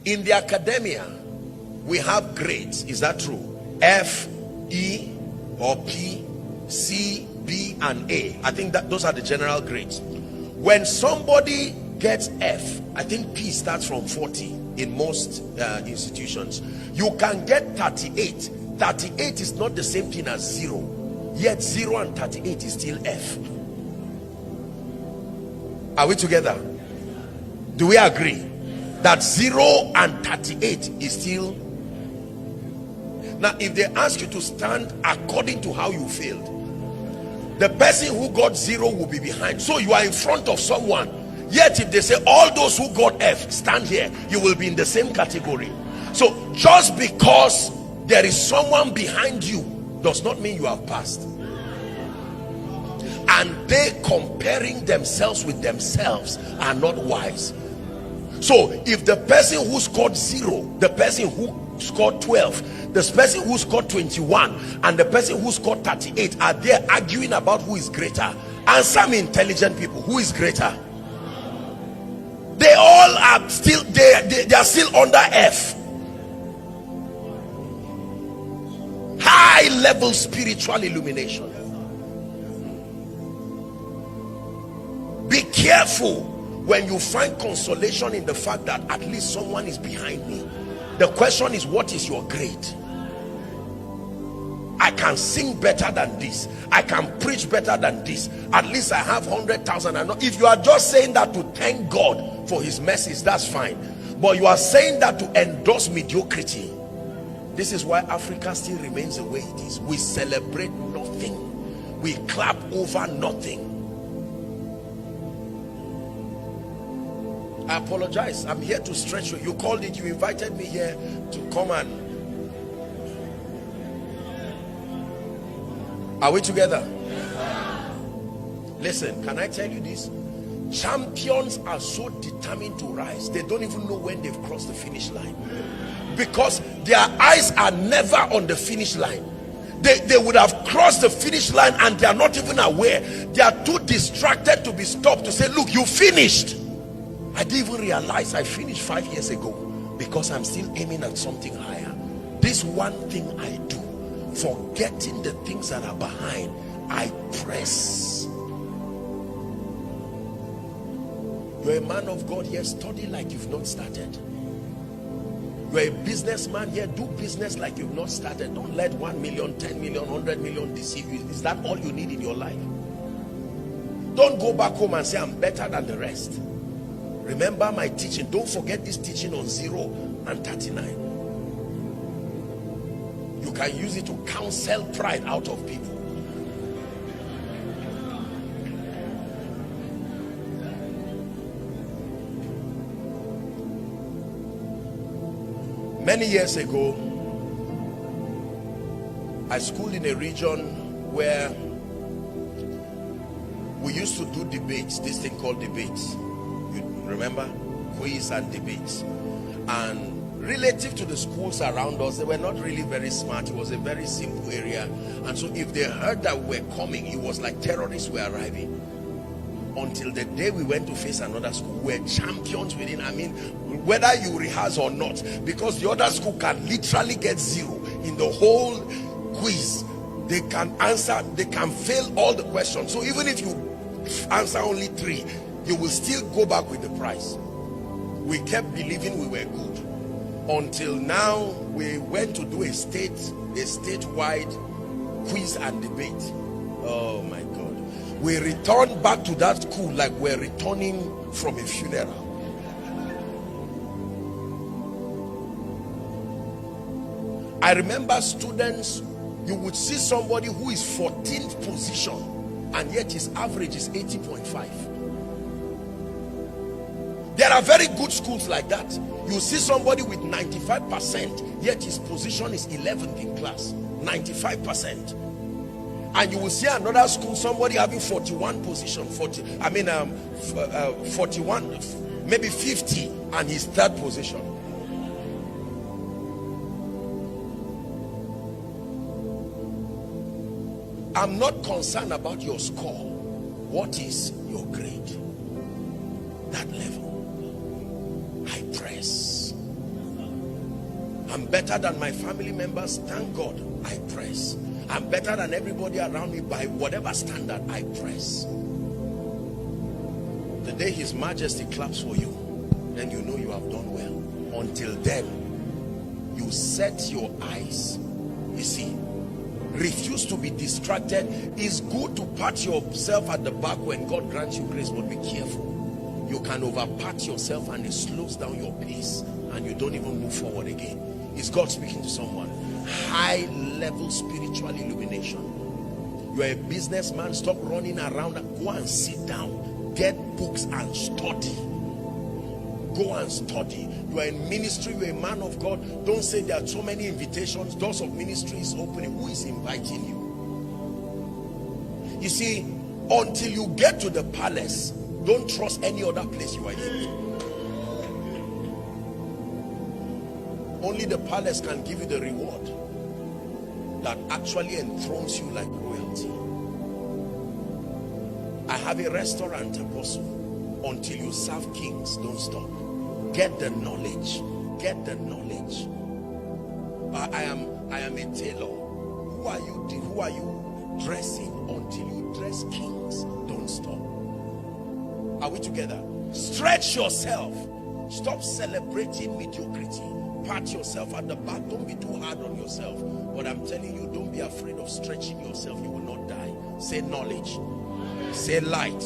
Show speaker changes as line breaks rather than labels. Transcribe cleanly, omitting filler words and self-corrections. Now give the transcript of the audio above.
In the academia, we have grades. Is that true? F, E, or P, C, B, and A. I think that those are the general grades. When somebody gets F, I think P starts from 40 in most institutions. You can get 38. 38 is not the same thing as 0. Yet 0 and 38 is still F. Are we together? Do we agree that 0 and 38 is still? Now if they ask you to stand according to how you failed, the person who got 0 will be behind. So you are in front of someone, yet if they say all those who got F stand here, you will be in the same category. So just because there is someone behind you does not mean you have passed. And they comparing themselves with themselves are not wise. So if the person who scored 0, the person who scored 12, the person who scored 21, and the person who scored 38 are there arguing about who is greater, answer me, intelligent people, who is greater? They all are still, they are still under F. High level spiritual illumination. Be careful when you find consolation in the fact that at least someone is behind me. The question is, what is your grade? I can sing better than this, I can preach better than this, at least I have 100,000. And if you are just saying that to thank God for his mercies, that's fine. But you are saying that to endorse mediocrity. This is why Africa still remains the way it is. We celebrate nothing, we clap over nothing. I apologize, I'm here to stretch you. You called it, you invited me here to come and... Are we together? Listen, can I tell you this? Champions are so determined to rise, they don't even know when they've crossed the finish line, because their eyes are never on the finish line. They would have crossed the finish line and they are not even aware. They are too distracted to be stopped to say, look, you finished. I didn't even realize I finished 5 years ago, because I'm still aiming at something higher. This one thing I do, forgetting the things that are behind, I press. You're a man of God here, study like you've not started. You're a businessman here, do business like you've not started. Don't let 1 million, 10 million, 100 million deceive you. Is that all you need in your life? Don't go back home and say I'm better than the rest. Remember my teaching. Don't forget this teaching on 0 and 39. You can use it to counsel pride out of people. Many years ago, I schooled in a region where we used to do debates, this thing called debates. Remember, quiz and debates. And relative to the schools around us, they were not really very smart. It was a very simple area, and so if they heard that we were coming, it was like terrorists were arriving. Until the day we went to face another school, we were champions within. I mean, whether you rehearse or not, because the other school can literally get 0 in the whole quiz. They can answer, they can fail all the questions. So even if you answer only 3, you will still go back with the prize. We kept believing we were good, until now we went to do a statewide quiz and debate. Oh my God, we returned back to that school like we're returning from a funeral. I remember students, you would see somebody who is 14th position and yet his average is 80.5. There are very good schools like that. You see somebody with 95%, yet his position is 11th in class. 95%. And you will see another school, somebody having 41 position, 41, maybe 50, and his 3rd position. I'm not concerned about your score. What is your grade? That level. I press. I'm better than my family members. Thank God, I press. I'm better than everybody around me by whatever standard. I press. The day His Majesty claps for you, then you know you have done well. Until then, you set your eyes. You see, refuse to be distracted. It's good to pat yourself at the back when God grants you grace, but be careful. You can over pat yourself and it slows down your pace and you don't even move forward again. Is God speaking to someone? High level spiritual illumination. You are a businessman, stop running around and go and sit down. Get books and study. Go and study. You are in ministry, you are a man of God. Don't say there are so many invitations. Doors of ministry is opening. Who is inviting you? You see, until you get to the palace, don't trust any other place you are in. Only the palace can give you the reward that actually enthrones you like royalty. I have a restaurant, apostle. Until you serve kings, don't stop. Get the knowledge. Get the knowledge. I am a tailor. Who are you dressing? Until you dress kings, don't stop. Are we together? Stretch yourself. Stop celebrating mediocrity. Pat yourself at the back. Don't be too hard on yourself. But I'm telling you, don't be afraid of stretching yourself. You will not die. Say knowledge. Say light.